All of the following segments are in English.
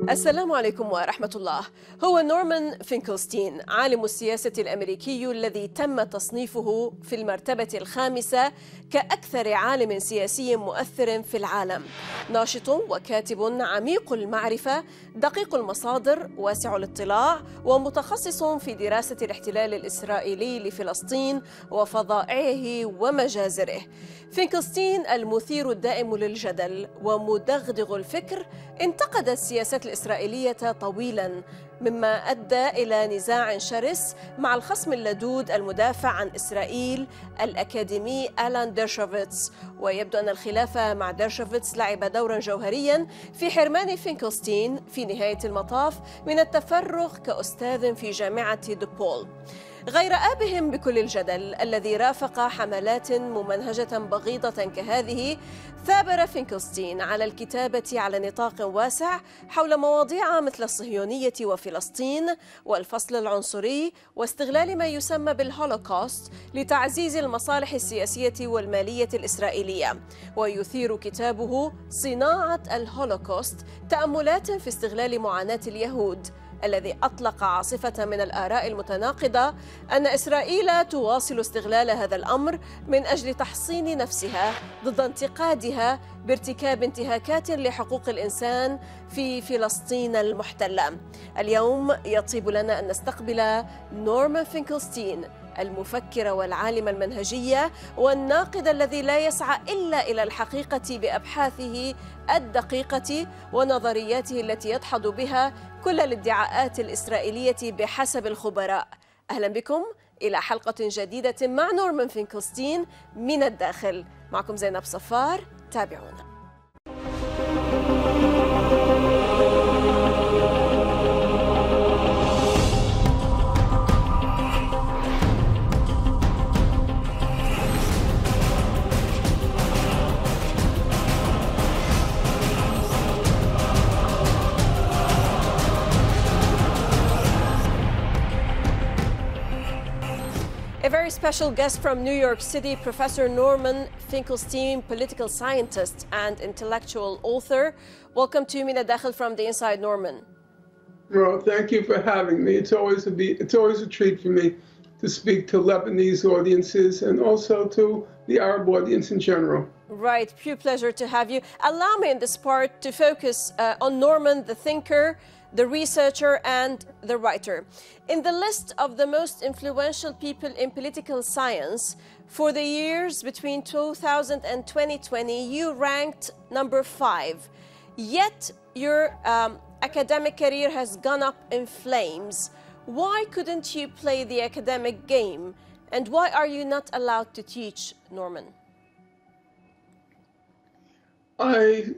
السلام عليكم ورحمة الله. هو نورمن فنكلستين عالم السياسة الأميركي الذي تم تصنيفه في المرتبة الخامسة كأكثر عالم سياسي مؤثر في العالم. ناشط وكاتب عميق المعرفة، دقيق المصادر، واسع الاطلاع، ومتخصص في دراسة الاحتلال الإسرائيلي لفلسطين وفظائعه ومجازره. فينكلستين المثير الدائم للجدل ومدغدغ الفكر انتقد السياسة الإسرائيلية طويلا، مما أدى إلى نزاع شرس مع الخصم اللدود المدافع عن إسرائيل الأكاديمي ألان ديرشوفيتس. ويبدو أن الخلاف مع ديرشوفيتس لعب دورا جوهريا في حرمان فينكلستين في نهاية المطاف من التفرغ كأستاذ في جامعة دبول. غير آبهم بكل الجدل الذي رافق حملات ممنهجة بغيضة كهذه، ثابر فينكلستين على الكتابة على نطاق واسع حول مواضيع مثل الصهيونية وفلسطين والفصل العنصري واستغلال ما يسمى بالهولوكوست لتعزيز المصالح السياسية والمالية الإسرائيلية. ويثير كتابه صناعة الهولوكوست تأملات في استغلال معاناة اليهود، الذي أطلق عاصفة من الآراء المتناقضة أن إسرائيل تواصل استغلال هذا الأمر من أجل تحصين نفسها ضد انتقادها بارتكاب انتهاكات لحقوق الإنسان في فلسطين المحتلة. اليوم يطيب لنا أن نستقبل نورمن فينكلستين، المفكر والعالم المنهجية والناقد الذي لا يسعى إلا إلى الحقيقة بأبحاثه الدقيقة ونظرياته التي يدحض بها كل الادعاءات الإسرائيلية بحسب الخبراء. أهلا بكم إلى حلقة جديدة مع نورمن فينكلستين من الداخل. معكم زينب صفار، تابعونا. A very special guest from New York City, Professor Norman Feinstein, political scientist and intellectual author. Welcome to Min الداخل from the inside, Norman. Well, thank you for having me. It's always a treat for me to speak to Lebanese audiences and also to the Arab audience in general. Right, pure pleasure to have you. Allow me in this part to focus on Norman, the thinker, the researcher and the writer. In the list of the most influential people in political science for the years between 2000 and 2020, you ranked number 5. Yet your academic career has gone up in flames. Why couldn't you play the academic game? And why are you not allowed to teach, Norman? I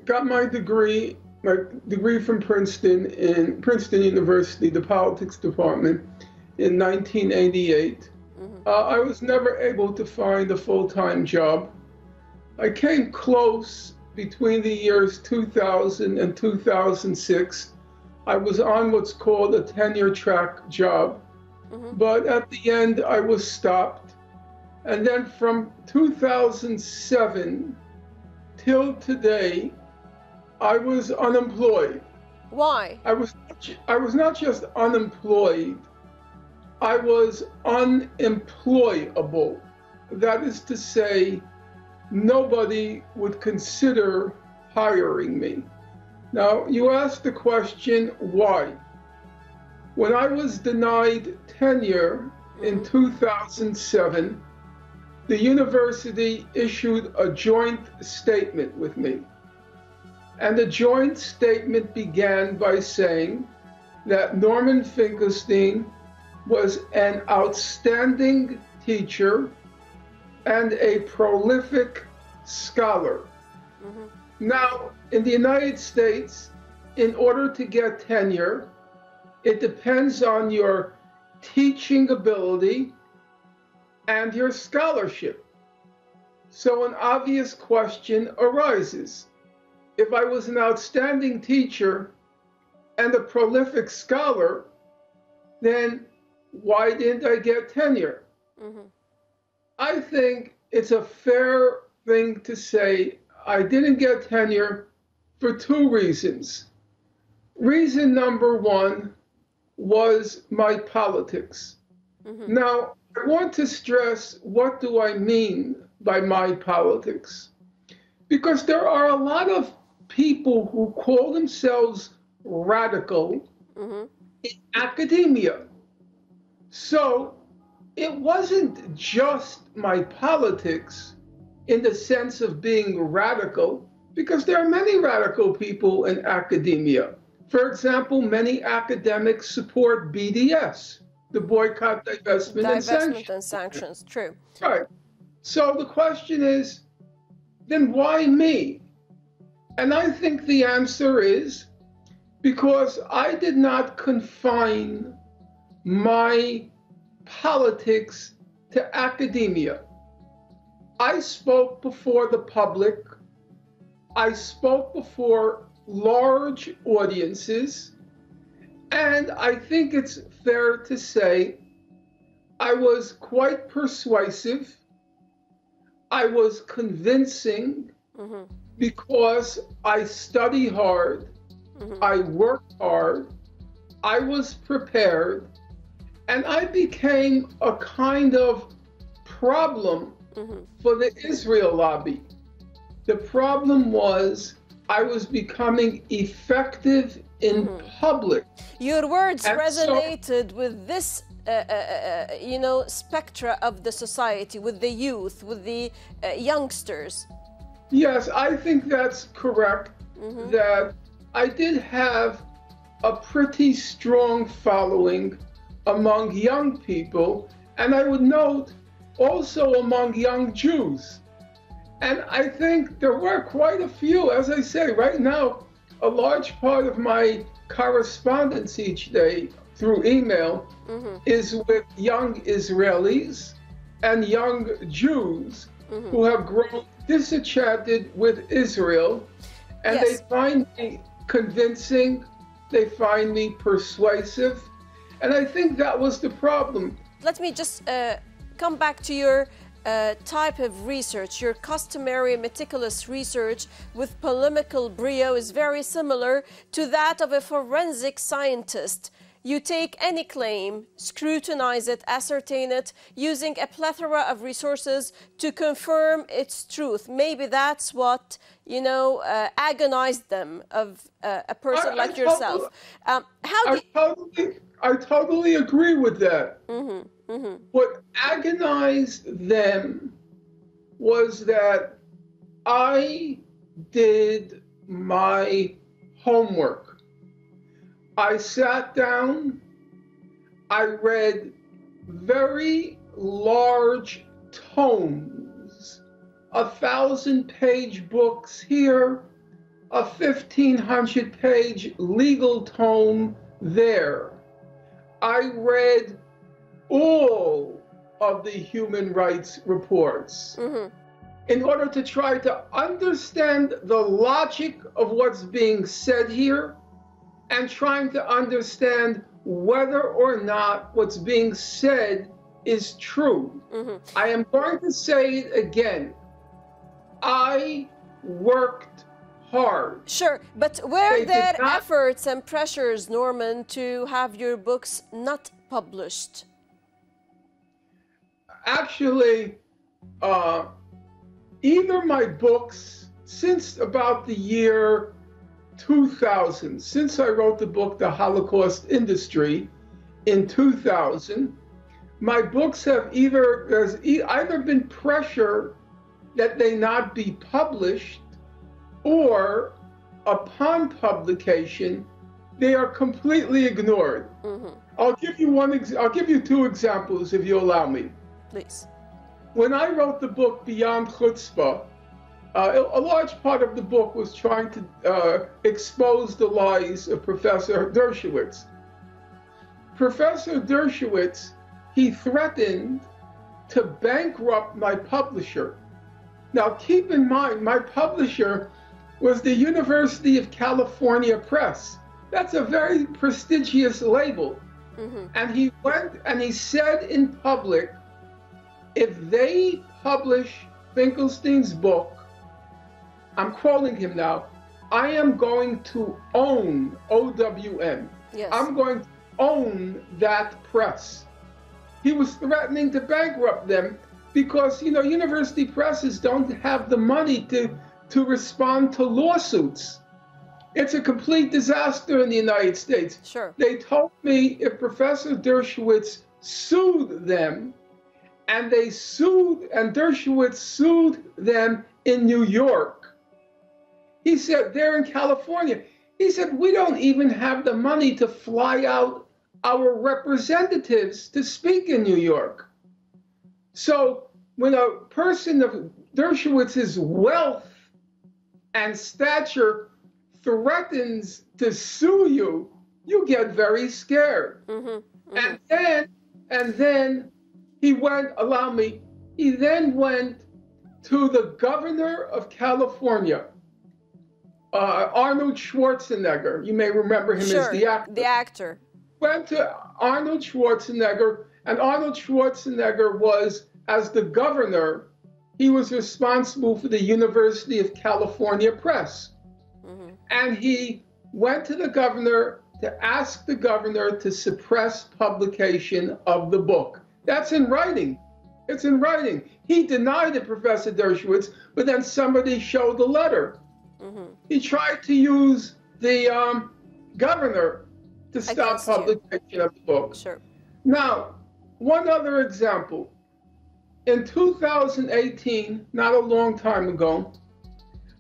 got my degree from Princeton in Princeton University, the politics department, in 1988. I was never able to find a full-time job. I came close between the years 2000 and 2006. I was on what's called a tenure track job, but at the end I was stopped. And then from 2007 till today, I was unemployed. Why? I was not just unemployed, I was unemployable. That is to say, nobody would consider hiring me. Now, you asked the question, why? When I was denied tenure in 2007, the university issued a joint statement with me. And the joint statement began by saying that Norman Feinstein was an outstanding teacher and a prolific scholar. Now, in the United States, in order to get tenure, it depends on your teaching ability and your scholarship. So an obvious question arises. If I was an outstanding teacher and a prolific scholar, then why didn't I get tenure? I think it's a fair thing to say I didn't get tenure for two reasons. Reason number one was my politics. Now, I want to stress, what do I mean by my politics? Because there are a lot of people who call themselves radical in academia. So it wasn't just my politics in the sense of being radical, because there are many radical people in academia. For example, many academics support BDS, the boycott, divestment, and sanctions. True. Right. So the question is, then why me? And I think the answer is because I did not confine my politics to academia. I spoke before the public. I spoke before large audiences. And I think it's fair to say I was quite persuasive. I was convincing because I study hard, I worked hard, I was prepared, and I became a kind of problem for the Israel lobby. The problem was I was becoming effective in public. Your words resonated with this spectra of the society, with the youth, with the youngsters. Yes, I think that's correct, that I did have a pretty strong following among young people, and I would note also among young Jews. And I think there were quite a few, as I say, right now, a large part of my correspondence each day through email is with young Israelis and young Jews who have grown disenchanted with Israel, and they find me convincing, they find me persuasive, and I think that was the problem. Let me just come back to your type of research. Your customary meticulous research with polemical brio is very similar to that of a forensic scientist. You take any claim, scrutinize it, ascertain it, using a plethora of resources to confirm its truth. Maybe that's what, agonized them of a person like yourself. I totally agree with that. What agonized them was that I did my homework. I sat down, I read very large tomes, 1,000-page books here, a 1,500-page legal tome there. I read all of the human rights reports in order to try to understand the logic of what's being said here and trying to understand whether or not what's being said is true. I am going to say it again. I worked hard. Sure, but were there efforts and pressures, Norman, to have your books not published? Actually, either my books, since about the year 2000, since I wrote the book, The Holocaust Industry, in 2000, my books have there's either been pressure that they not be published, or upon publication, they are completely ignored. I'll give you two examples, if you allow me. Please. When I wrote the book Beyond Chutzpah, a large part of the book was trying to expose the lies of Professor Dershowitz. Professor Dershowitz, he threatened to bankrupt my publisher. Now, keep in mind, my publisher was the University of California Press. That's a very prestigious label. And he went and he said in public, if they publish Finkelstein's book, I'm quoting him now, I am going to own OWN. Yes. I'm going to own that press. He was threatening to bankrupt them because, you know, university presses don't have the money to respond to lawsuits. It's a complete disaster in the United States. Sure. They told me if Professor Dershowitz sued them, and Dershowitz sued them in New York. He said, they're in California. He said, we don't even have the money to fly out our representatives to speak in New York. So when a person of Dershowitz's wealth and stature threatens to sue you, you get very scared. Mm-hmm. Mm-hmm. And then he went, he then went to the governor of California, Arnold Schwarzenegger. You may remember him as the actor. The actor. Went to Arnold Schwarzenegger, and Arnold Schwarzenegger was, as the governor, he was responsible for the University of California Press. Mm-hmm. And he went to the governor to ask the governor to suppress publication of the book. That's in writing. It's in writing. He denied it, Professor Dershowitz, but then somebody showed the letter. Mm-hmm. He tried to use the governor to stop publication of the book. Sure. Now, one other example. In 2018, not a long time ago,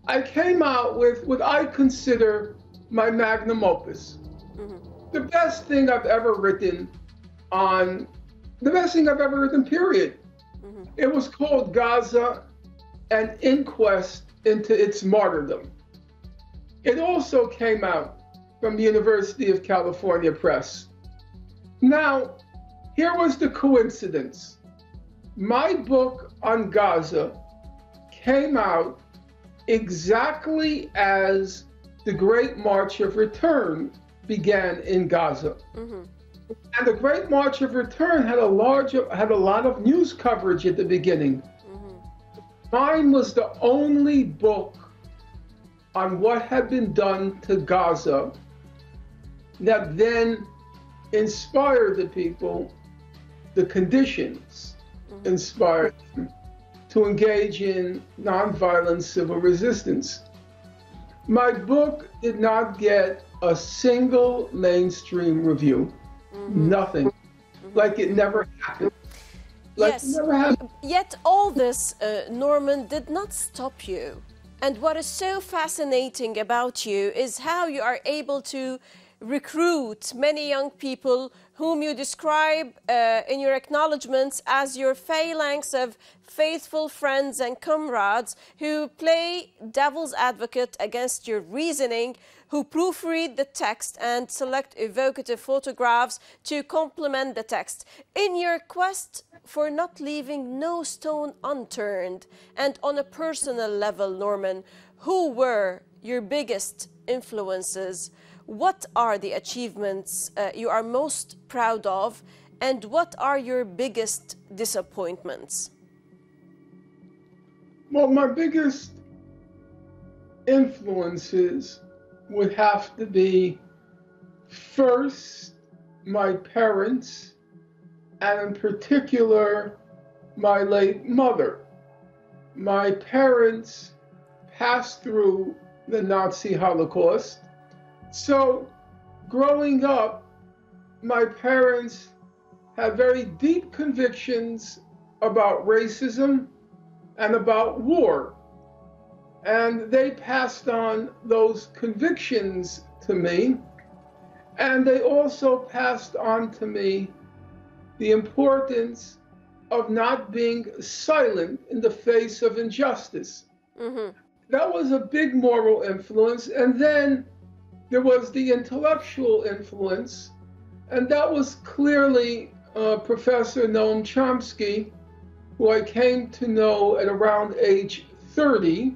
I came out with what I consider my magnum opus. Mm-hmm. The best thing I've ever written period. Mm-hmm. It was called Gaza, an Inquest into Its Martyrdom. It also came out from the University of California Press. Now, here was the coincidence. My book on Gaza came out exactly as the Great March of Return began in Gaza. Mm-hmm. And the Great March of Return had a lot of news coverage at the beginning. Mm-hmm. Mine was the only book on what had been done to Gaza that then inspired the people, the conditions inspired them to engage in nonviolent civil resistance. My book did not get a single mainstream review. Mm-hmm. Nothing. Mm-hmm. Like it never happened. Yes. It never happened. Yet all this, Norman, did not stop you. And what is so fascinating about you is how you are able to recruit many young people whom you describe in your acknowledgements as your phalanx of faithful friends and comrades who play devil's advocate against your reasoning, who proofread the text and select evocative photographs to complement the text. In your quest for not leaving no stone unturned, and on a personal level, Norman, who were your biggest influences? What are the achievements you are most proud of, and what are your biggest disappointments? Well, my biggest influences would have to be, first, my parents, and in particular, my late mother. My parents passed through the Nazi Holocaust. So, growing up, my parents had very deep convictions about racism and about war. And they passed on those convictions to me. And they also passed on to me the importance of not being silent in the face of injustice. Mm-hmm. That was a big moral influence. And then there was the intellectual influence, and that was clearly Professor Noam Chomsky, who I came to know at around age 30,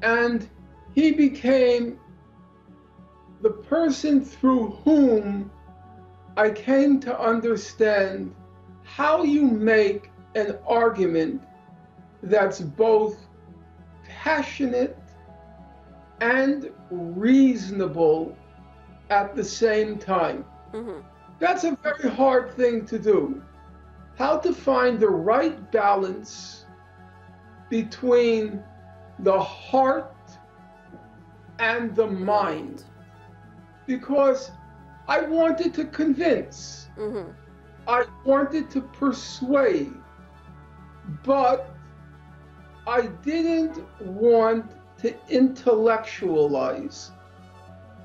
and he became the person through whom I came to understand how you make an argument that's both passionate and reasonable at the same time. That's a very hard thing to do. How to find the right balance between the heart and the mind. Because I wanted to convince, I wanted to persuade, but I didn't want to intellectualize.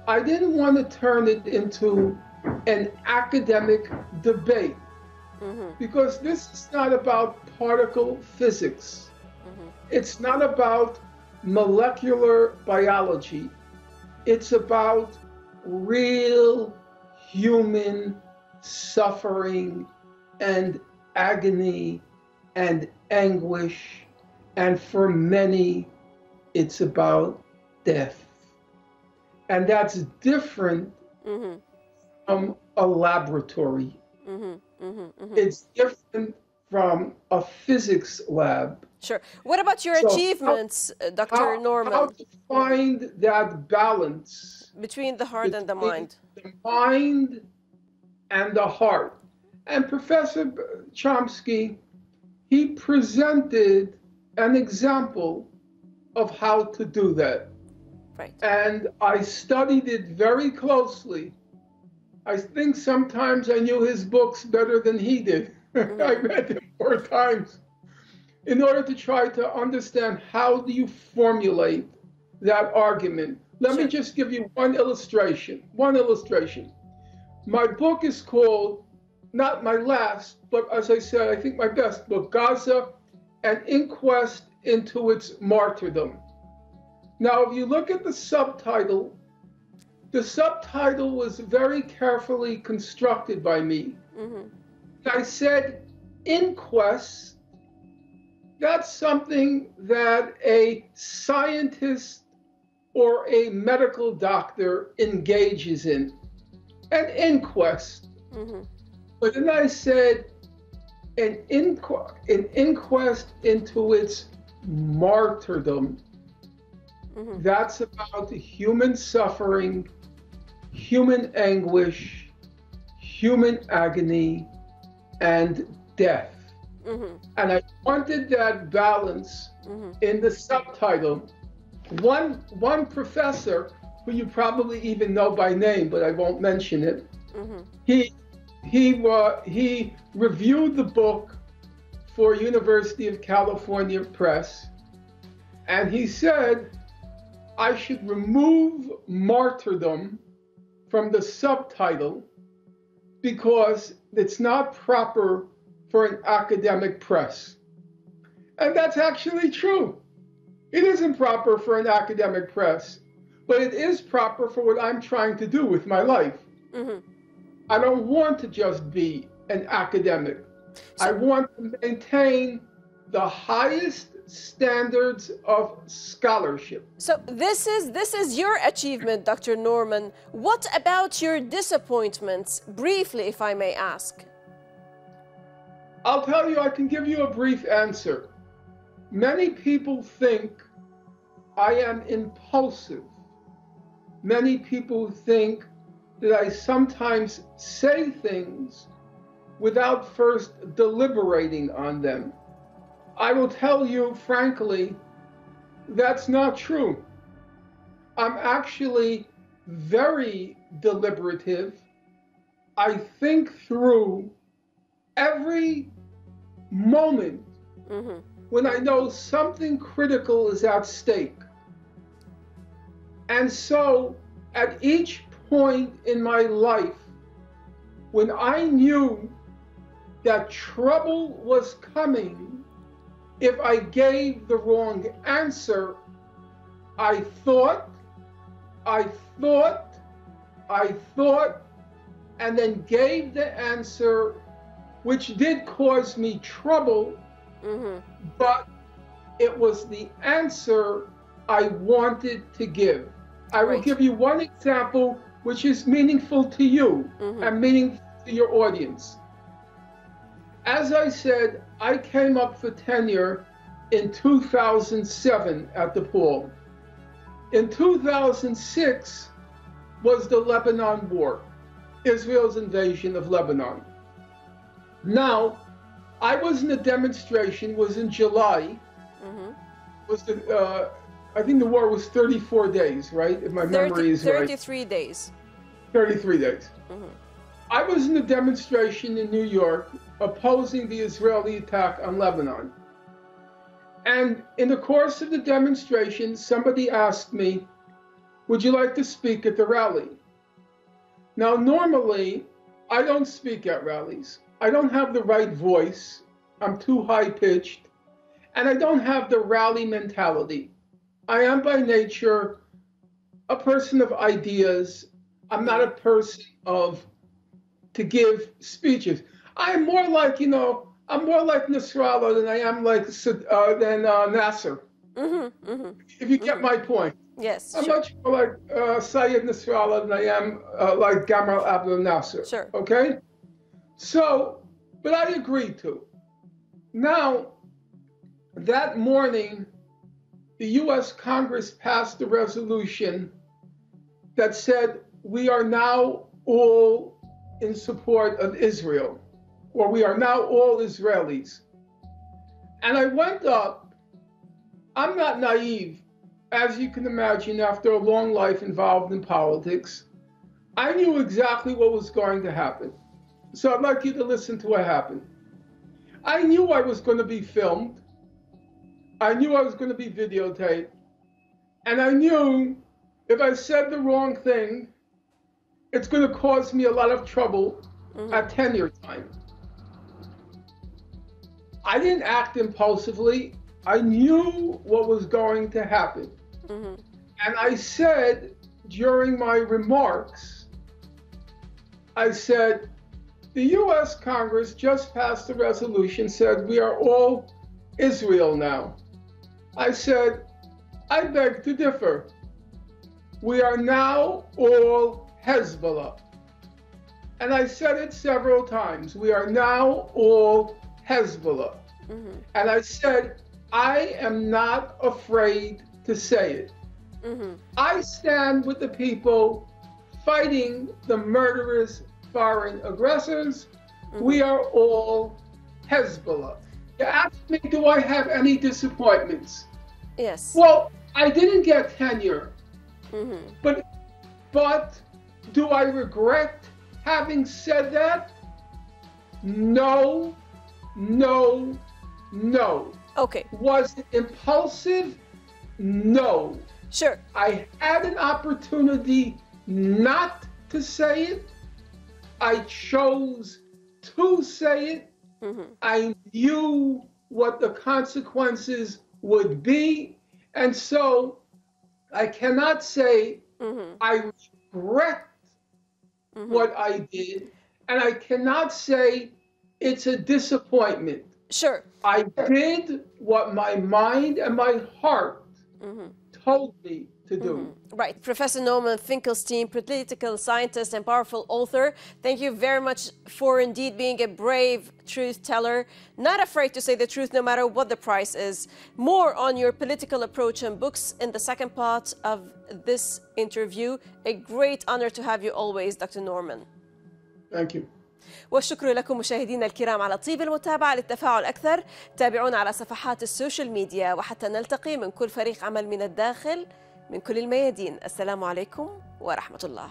I didn't want to turn it into an academic debate, because this is not about particle physics. It's not about molecular biology. It's about real human suffering and agony and anguish, and for many, it's about death. And that's different from a laboratory. It's different from a physics lab. Sure. What about your achievements, Dr. Norman? How to find that balance between the heart and the mind. The mind and the heart. And Professor Chomsky, he presented an example of how to do that. Right. And I studied it very closely. I think sometimes I knew his books better than he did. I read them 4 times in order to try to understand how do you formulate that argument. Let me just give you one illustration. My book is called, not my last, but as I said, I think my best book, Gaza, An Inquest into Its Martyrdom. Now, if you look at the subtitle was very carefully constructed by me. I said, inquest, that's something that a scientist or a medical doctor engages in, an inquest. But then I said, an inquest into its martyrdom. That's about human suffering, human anguish, human agony, and death. And I wanted that balance in the subtitle. One professor, who you probably even know by name, but I won't mention it, he reviewed the book for University of California Press, and he said I should remove martyrdom from the subtitle because it's not proper for an academic press. And that's actually true. It isn't proper for an academic press, but it is proper for what I'm trying to do with my life. I don't want to just be an academic. I want to maintain the highest standards of scholarship. So this is your achievement, Dr. Norman. What about your disappointments, briefly, if I may ask? I'll tell you, I can give you a brief answer. Many people think I am impulsive. Many people think that I sometimes say things without first deliberating on them. I will tell you frankly, that's not true. I'm actually very deliberative. I think through every moment when I know something critical is at stake. And so at each point in my life, when I knew that trouble was coming, if I gave the wrong answer, I thought, and then gave the answer, which did cause me trouble, but it was the answer I wanted to give. I will give you one example which is meaningful to you and meaningful to your audience. As I said, I came up for tenure in 2007 at DePaul. in 2006 was the Lebanon War, Israel's invasion of Lebanon. Now, I was in a demonstration, was in July. Was the, I think the war was 34 days, right? If my memory is right. 33 days. 33 days. I was in a demonstration in New York opposing the Israeli attack on Lebanon. And in the course of the demonstration, somebody asked me, would you like to speak at the rally? Now, normally, I don't speak at rallies. I don't have the right voice. I'm too high-pitched. And I don't have the rally mentality. I am by nature a person of ideas. I'm not a person to give speeches. I am more like, I'm more like Nasrallah than I am like Nasser. If you get my point. Yes, I'm much more like Syed Nasrallah than I am like Gamal Abdel Nasser. Sure. Okay? So, but I agreed to. Now, that morning, the U.S. Congress passed a resolution that said we are now all in support of Israel, or we are now all Israelis. And I went up. I'm not naive. As you can imagine, after a long life involved in politics, I knew exactly what was going to happen. So I'd like you to listen to what happened. I knew I was going to be filmed. I knew I was going to be videotaped. And I knew if I said the wrong thing, it's going to cause me a lot of trouble at tenure time. I didn't act impulsively. I knew what was going to happen. And I said during my remarks, I said, the U.S. Congress just passed a resolution, said we are all Israel now. I said, I beg to differ. We are now all Hezbollah. And I said it several times. We are now all Hezbollah. And I said, I am not afraid to say it. I stand with the people fighting the murderous foreign aggressors. We are all Hezbollah. You asked me, do I have any disappointments? Yes. Well, I didn't get tenure. But do I regret having said that? No, no, no. Okay. Was it impulsive? No. Sure. I had an opportunity not to say it. I chose to say it. I knew what the consequences would be. And so I cannot say I regret what I did. And I cannot say it's a disappointment. Sure. I did what my mind and my heart told me to do. Right. Professor Norman Fenkelstein, political scientist and powerful author, thank you very much for indeed being a brave truth teller, not afraid to say the truth no matter what the price is. More on your political approach and books in the second part of this interview. A great honor to have you always, Dr. Norman. Thank you. والشكر لكم مشاهدينا الكرام على طيب المتابعة. للتفاعل أكثر تابعونا على صفحات السوشيال ميديا، وحتى نلتقي من كل فريق عمل من الداخل من كل الميادين. السلام عليكم ورحمة الله.